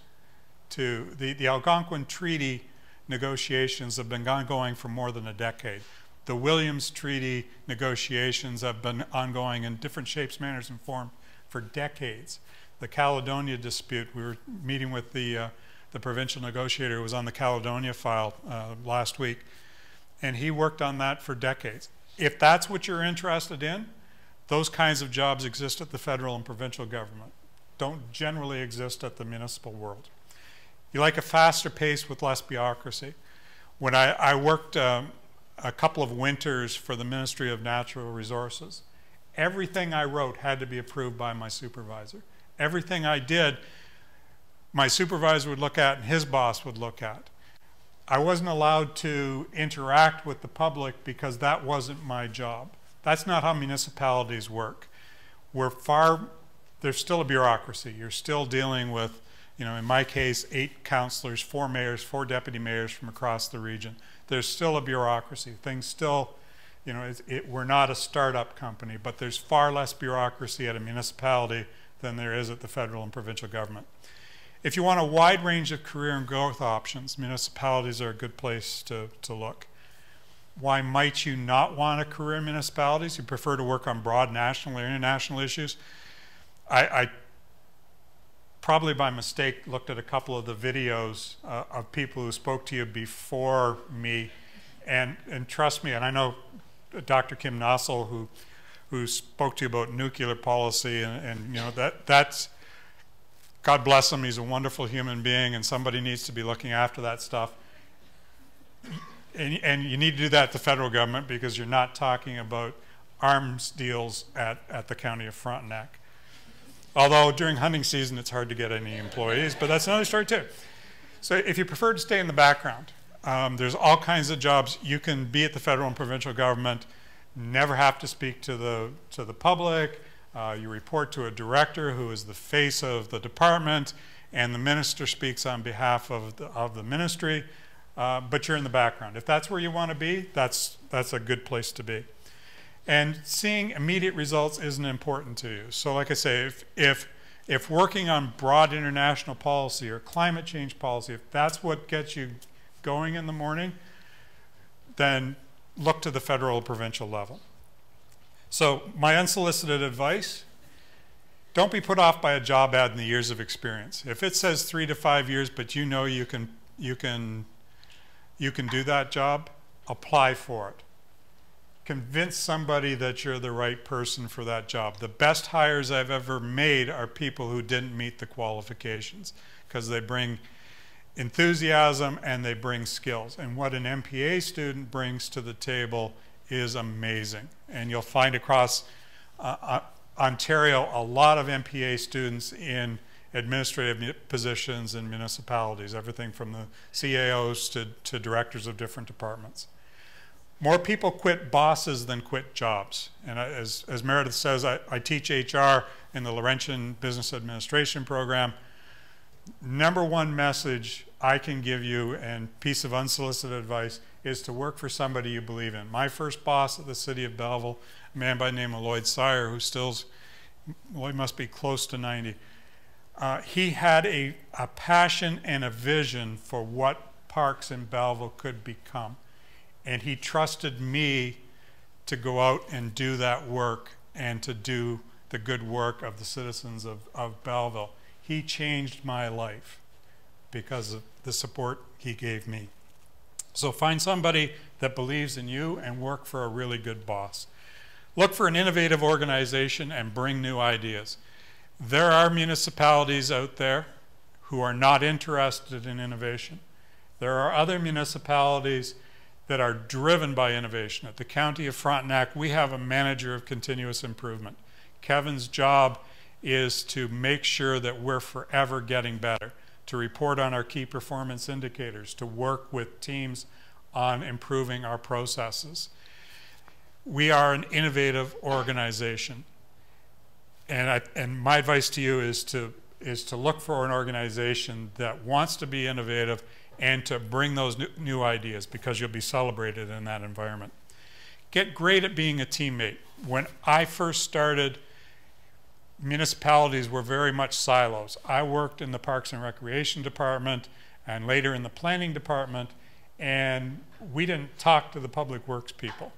The Algonquin Treaty negotiations have been ongoing for more than a decade. The Williams Treaty negotiations have been ongoing in different shapes, manners, and form for decades. The Caledonia dispute, we were meeting with the provincial negotiator who was on the Caledonia file last week, and he worked on that for decades. If that's what you're interested in, those kinds of jobs exist at the federal and provincial government. Don't generally exist at the municipal world. You like a faster pace with less bureaucracy. When I worked a couple of winters for the Ministry of Natural Resources, everything I wrote had to be approved by my supervisor. Everything I did, my supervisor would look at and his boss would look at. I wasn't allowed to interact with the public because that wasn't my job. That's not how municipalities work. There's still a bureaucracy. You're still dealing with, in my case, 8 councillors, 4 mayors, 4 deputy mayors from across the region. There's still a bureaucracy. Things still, we're not a startup company, but there's far less bureaucracy at a municipality than there is at the federal and provincial government. If you want a wide range of career and growth options, municipalities are a good place to look. Why might you not want a career in municipalities? You prefer to work on broad national or international issues? I probably by mistake looked at a couple of the videos of people who spoke to you before me, and trust me, and I know Dr. Kim Nossel who spoke to you about nuclear policy, and that's, God bless him, he's a wonderful human being, and somebody needs to be looking after that stuff. And you need to do that at the federal government because you're not talking about arms deals at the County of Frontenac. Although during hunting season it's hard to get any employees, but that's another story too. So if you prefer to stay in the background, there's all kinds of jobs. You can be at the federal and provincial government, never have to speak to the public. You report to a director who is the face of the department, and the minister speaks on behalf of the ministry, but you're in the background. If that's where you want to be, that's a good place to be. And seeing immediate results isn't important to you. So like I say, if working on broad international policy or climate change policy, if that's what gets you going in the morning, then look to the federal or provincial level. So my unsolicited advice, don't be put off by a job ad in the years of experience. If it says 3 to 5 years, but you know you can do that job, apply for it. convince somebody that you're the right person for that job. The best hires I've ever made are people who didn't meet the qualifications, because they bring enthusiasm and they bring skills. And what an M.P.A. student brings to the table is amazing. And you'll find across Ontario a lot of M.P.A. students in administrative positions in municipalities, everything from the CAOs to directors of different departments. More people quit bosses than quit jobs. And as Meredith says, I teach HR in the Laurentian Business Administration program. Number one message I can give you, and piece of unsolicited advice, is to work for somebody you believe in. My first boss at the City of Belleville, a man by the name of Lloyd Sire, who Lloyd must be close to 90. He had a passion and a vision for what parks in Belleville could become. And he trusted me to go out and do that work and to do the good work of the citizens of Belleville. He changed my life because of the support he gave me. So find somebody that believes in you and work for a really good boss. Look for an innovative organization and bring new ideas. There are municipalities out there who are not interested in innovation. There are other municipalities that are driven by innovation. At the County of Frontenac, we have a manager of continuous improvement. Kevin's job is to make sure that we're forever getting better, to report on our key performance indicators, to work with teams on improving our processes. We are an innovative organization. And my advice to you is to look for an organization that wants to be innovative and to bring those new ideas, because you'll be celebrated in that environment. Get great at being a teammate. When I first started, municipalities were very much silos. I worked in the Parks and Recreation Department and later in the Planning Department, and we didn't talk to the Public Works people.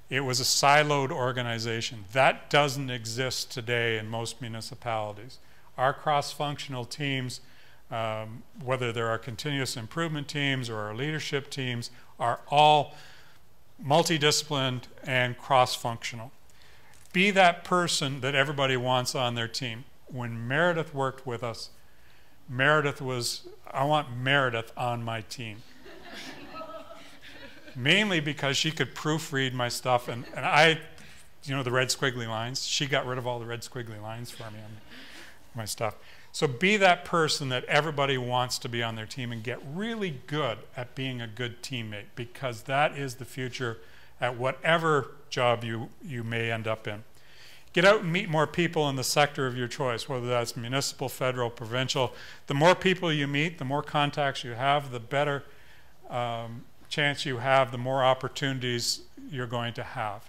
It was a siloed organization. That doesn't exist today in most municipalities. Our cross-functional teams, whether there are continuous improvement teams or our leadership teams, are all multidisciplined and cross-functional. Be that person that everybody wants on their team. When Meredith worked with us, Meredith was, I want Meredith on my team. Mainly because she could proofread my stuff, and I, you know, the red squiggly lines, she got rid of all the red squiggly lines for me on my stuff. So be that person that everybody wants to be on their team, and get really good at being a good teammate, because that is the future at whatever job you may end up in. Get out and meet more people in the sector of your choice, whether that's municipal, federal, provincial. The more people you meet, the more contacts you have, the better chance you have, the more opportunities you're going to have.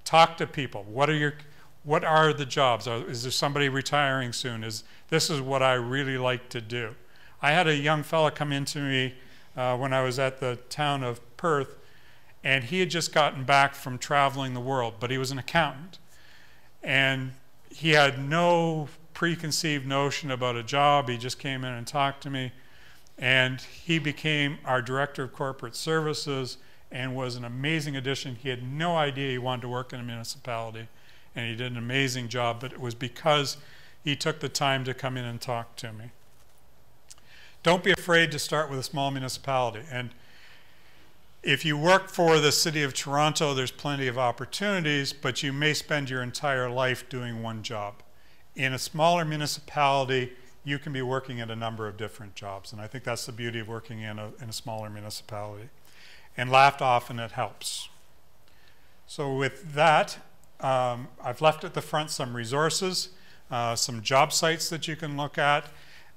Talk to people. What are the jobs? Is there somebody retiring soon? This is what I really like to do. I had a young fella come into me when I was at the town of Perth, and he had just gotten back from traveling the world, but he was an accountant. And he had no preconceived notion about a job. He just came in and talked to me, and he became our director of corporate services and was an amazing addition. He had no idea he wanted to work in a municipality, and he did an amazing job, but it was because he took the time to come in and talk to me. Don't be afraid to start with a small municipality. And if you work for the City of Toronto, there's plenty of opportunities, but you may spend your entire life doing one job. In a smaller municipality, you can be working at a number of different jobs, and I think that's the beauty of working in a smaller municipality. And laughed often, it helps. So with that, I've left at the front some resources, some job sites that you can look at,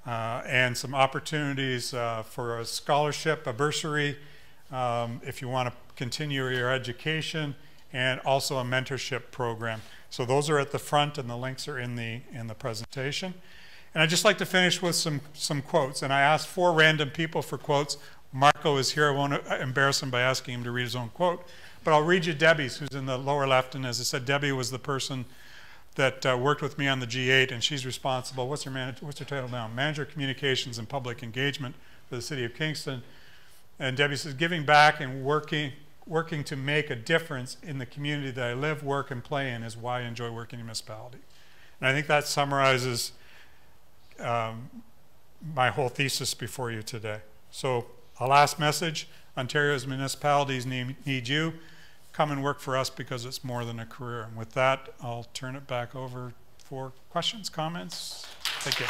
and some opportunities for a scholarship, a bursary, if you want to continue your education, and also a mentorship program. So those are at the front, and the links are in the presentation. And I'd just like to finish with some quotes. And I asked 4 random people for quotes. Marco is here. I won't embarrass him by asking him to read his own quote. But I'll read you Debbie's, who's in the lower left. And as I said, Debbie was the person that worked with me on the G8, and she's responsible. What's her title now? Manager of Communications and Public Engagement for the City of Kingston. And Debbie says, giving back and working working to make a difference in the community that I live, work, and play in is why I enjoy working in a municipality. And I think that summarizes my whole thesis before you today. So a last message, Ontario's municipalities need you. Come and work for us because it's more than a career. And with that, I'll turn it back over for questions, comments. Thank you.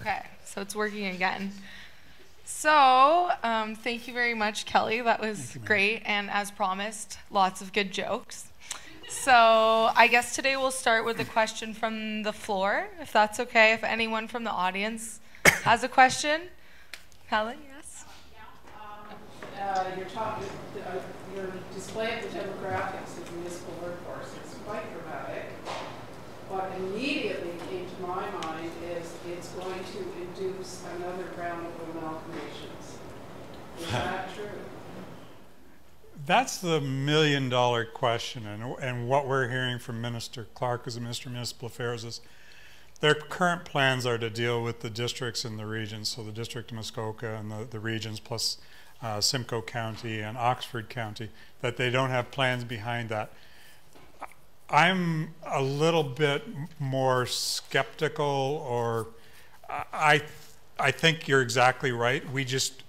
Okay, so it's working again. So, thank you very much, Kelly. That was great, and as promised, lots of good jokes. So, I guess today we'll start with a question from the floor, if that's okay. If anyone from the audience has a question. Helen, yes? Your display of the demographics of the municipal workforce is quite dramatic. What immediately came to my mind is it's going to induce another round of amalgamations. Is that true? That's the million-dollar question, and what we're hearing from Minister Clark as the Minister of Municipal Affairs is their current plans are to deal with the districts and the regions, so the District of Muskoka and the regions plus Simcoe County and Oxford County, that they don't have plans behind that. I'm a little bit more skeptical, or I think you're exactly right. We just,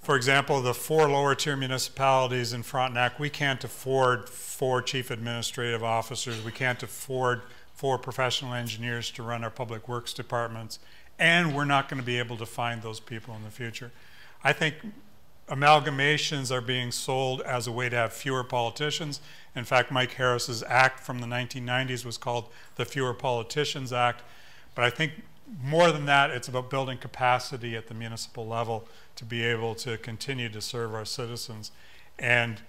for example, the 4 lower tier municipalities in Frontenac, we can't afford 4 chief administrative officers. We can't afford 4 professional engineers to run our public works departments, and we're not going to be able to find those people in the future. I think amalgamations are being sold as a way to have fewer politicians. In fact, Mike Harris's act from the 1990s was called the Fewer Politicians Act. But I think more than that, it's about building capacity at the municipal level to be able to continue to serve our citizens. And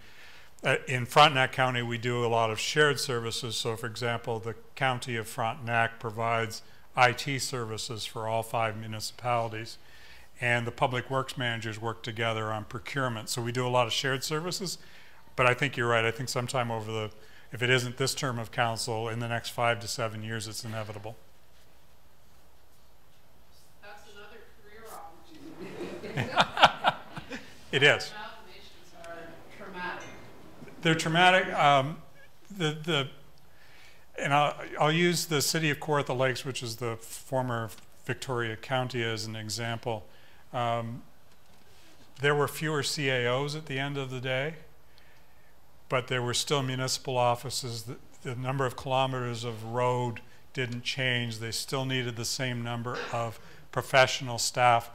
in Frontenac County, we do a lot of shared services. So for example, the County of Frontenac provides IT services for all 5 municipalities. And the public works managers work together on procurement. So we do a lot of shared services, but I think you're right. I think sometime over if it isn't this term of council, in the next 5 to 7 years, it's inevitable. That's another career opportunity. It is. Amalgamations are traumatic. They're traumatic. And I'll use the city of Kawartha Lakes, which is the former Victoria County, as an example. There were fewer CAOs at the end of the day, but there were still municipal offices. The number of kilometers of road didn't change. They still needed the same number of professional staff.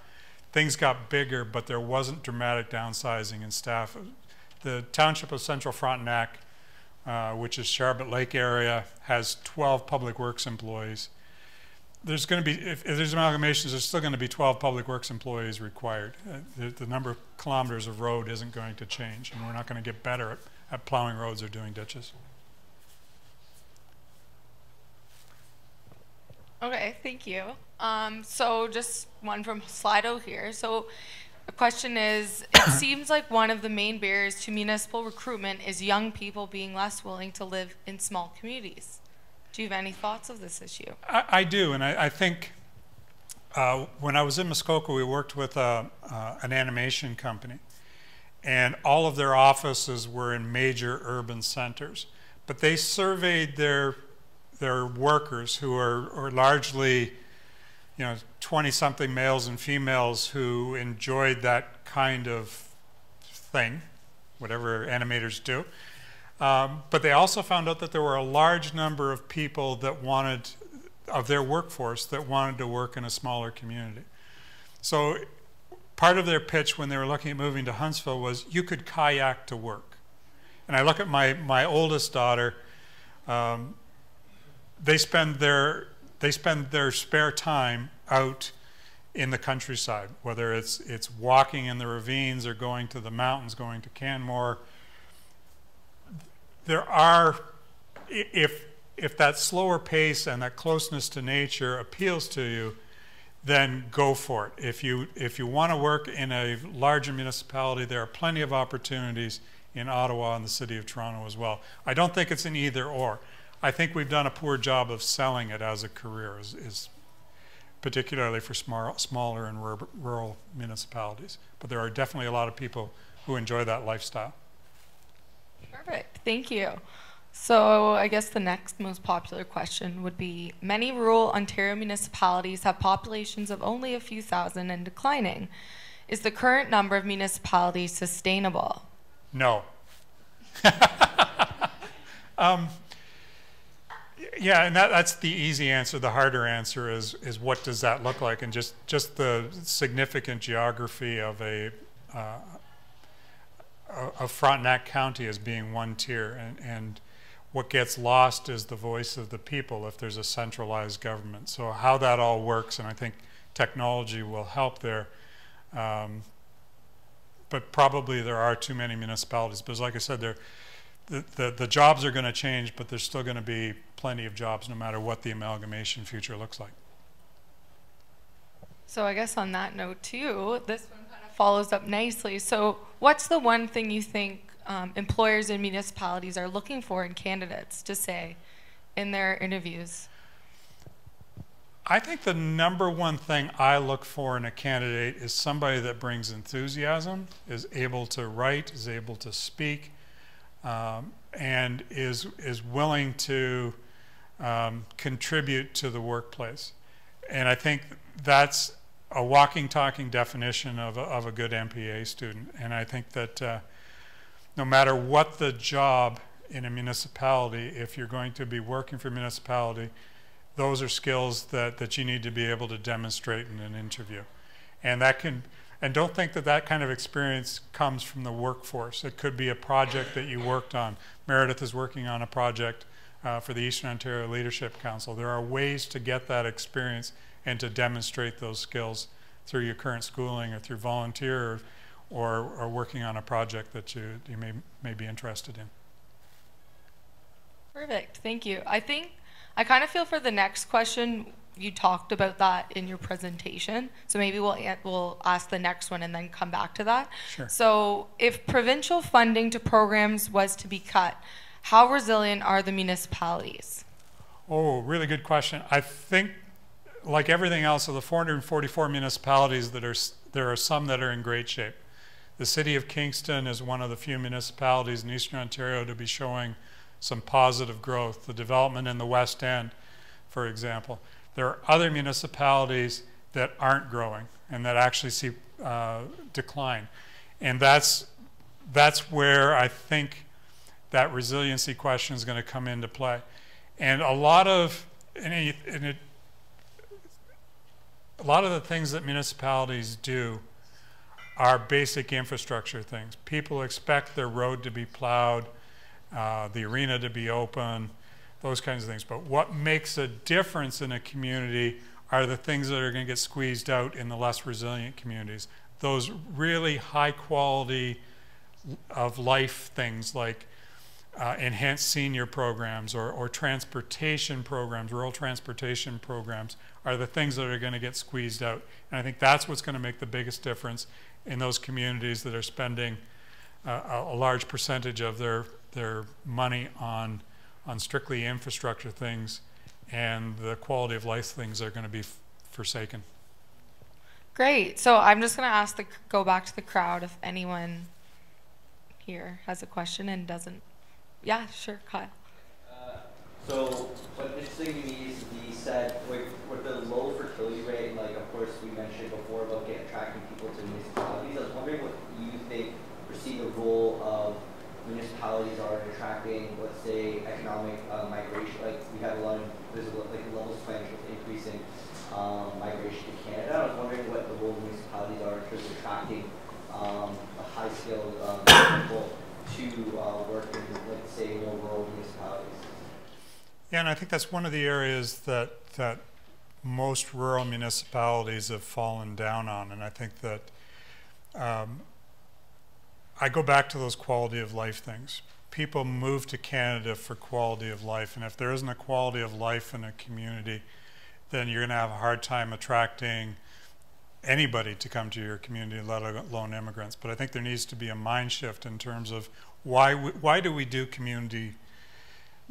Things got bigger, but there wasn't dramatic downsizing in staff. The township of Central Frontenac, which is Sharbot Lake area, has 12 public works employees. There's going to be, if there's amalgamations, there's still going to be 12 public works employees required. The number of kilometers of road isn't going to change, and we're not going to get better at plowing roads or doing ditches. Okay, thank you. So just one from Slido here. So the question is, it seems like one of the main barriers to municipal recruitment is young people being less willing to live in small communities. Do you have any thoughts of this issue? I do, and I think when I was in Muskoka, we worked with an animation company, and all of their offices were in major urban centers. But they surveyed their workers, who are largely, 20-something males and females who enjoyed that kind of thing, whatever animators do. But they also found out that there were a large number of people that wanted, of their workforce, that wanted to work in a smaller community. So part of their pitch when they were looking at moving to Huntsville was you could kayak to work. And I look at my oldest daughter, they spend their spare time out in the countryside, whether it's walking in the ravines or going to the mountains, going to Canmore. There are, if that slower pace and that closeness to nature appeals to you, then go for it. If you want to work in a larger municipality, there are plenty of opportunities in Ottawa and the City of Toronto as well. I don't think it's an either or. I think we've done a poor job of selling it as a career, is particularly for smaller and rural municipalities. But there are definitely a lot of people who enjoy that lifestyle. Perfect, thank you. So I guess the next most popular question would be, many rural Ontario municipalities have populations of only a few thousand and declining. Is the current number of municipalities sustainable? No. Yeah, and that's the easy answer. The harder answer is what does that look like? And just the significant geography of Frontenac County as being one tier, and what gets lost is the voice of the people if there's a centralized government. So how that all works, and I think technology will help there. But probably there are too many municipalities. But like I said, the jobs are going to change, but there's still going to be plenty of jobs no matter what the amalgamation future looks like. So I guess on that note too, this one kind of follows up nicely. So what's the one thing you think employers and municipalities are looking for in candidates to say in their interviews? I think the number one thing I look for in a candidate is somebody that brings enthusiasm, is able to write, is able to speak, and is willing to contribute to the workplace. And I think that's a walking, talking definition of a good M.B.A. student. And I think that no matter what the job in a municipality, if you're going to be working for a municipality, those are skills that you need to be able to demonstrate in an interview. And don't think that kind of experience comes from the workforce. It could be a project that you worked on. Meredith is working on a project for the Eastern Ontario Leadership Council. There are ways to get that experience and to demonstrate those skills through your current schooling or through volunteer or working on a project that you may be interested in. Perfect, thank you. I kind of feel for the next question, you talked about that in your presentation, so maybe we'll ask the next one and then come back to that. Sure. So if provincial funding to programs was to be cut, how resilient are the municipalities? Oh, really good question. I think, like everything else, of the 444 municipalities, there are some that are in great shape. The City of Kingston is one of the few municipalities in Eastern Ontario to be showing some positive growth. The development in the West End, for example. There are other municipalities that aren't growing and that actually see decline. And that's where I think that resiliency question is going to come into play. And a lot of the things that municipalities do are basic infrastructure things. People expect their road to be plowed, the arena to be open, those kinds of things. But what makes a difference in a community are the things that are going to get squeezed out in the less resilient communities. Those really high quality of life things like enhanced senior programs or transportation programs, rural transportation programs, are the things that are going to get squeezed out. And I think that's what's going to make the biggest difference in those communities that are spending a large percentage of their money on strictly infrastructure things, and the quality of life things are going to be forsaken. Great. So I'm just going to go back to the crowd if anyone here has a question and doesn't. Yeah, sure, Kyle. So what's interesting to me is you said with the low fertility rate, like of course we mentioned before about attracting people to municipalities. I was wondering what you think or see the role of municipalities are in attracting, let's say, economic migration. Like we have a lot of visible, like levels playing with increasing migration to Canada. I was wondering what the role of municipalities are in terms of attracting a high-skilled people to work in, let's say, more rural municipalities. Yeah, and I think that's one of the areas that most rural municipalities have fallen down on, and I think that I go back to those quality of life things. People move to Canada for quality of life, and if there isn't a quality of life in a community, then you're going to have a hard time attracting anybody to come to your community, let alone immigrants. But I think there needs to be a mind shift in terms of why do we do community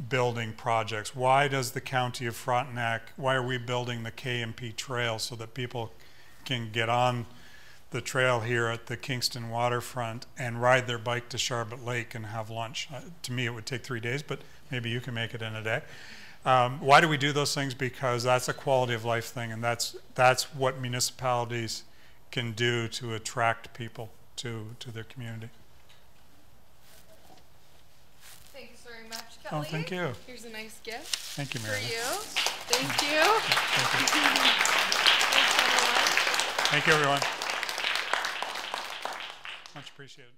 building projects? Why does the County of Frontenac, why are we building the K&P trail so that people can get on the trail here at the Kingston waterfront and ride their bike to Charlotte Lake and have lunch? To me, it would take 3 days, but maybe you can make it in a day. Why do we do those things? Because that's a quality of life thing, and that's what municipalities can do to attract people to their community. Thanks very much, Kelly. Oh, thank you. Here's a nice gift. Thank you, For Meredith. you. Thank you. Thank you. Thanks, everyone. Thank you, everyone. Much appreciated.